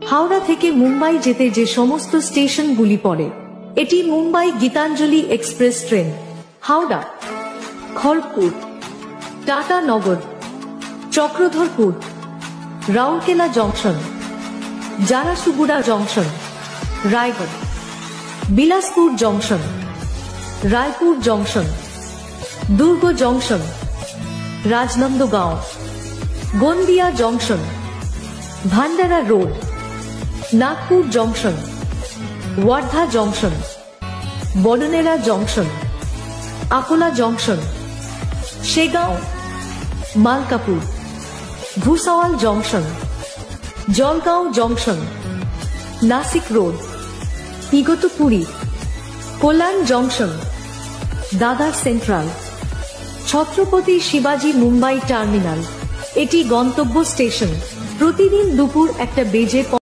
হাওড়া থেকে মুম্বাই যেতে যে সমস্ত স্টেশনগুলি পড়ে, এটি Mumbai Gitanjali express train. Howrah, Kharagpur, Tatanagar, Chakradharpur, Rourkela junction, Jharsuguda junction, Raigarh, Bilaspur junction, Raipur junction, Durg junction, Rajnandgaon, Gondia junction, Bhandara road, Nagpur junction, Wardha junction, Badnera junction, Akola junction, Shegaon, Malkapur, Bhusawal junction, Jalgaon junction, Nashik road, Igatpuri, Kalyan junction, Dadar central, Chhatrapati শিবাজি মুম্বাই টার্মিনাল। এটি গন্তব্য স্টেশন। প্রতিদিন দুপুর 1 বেজে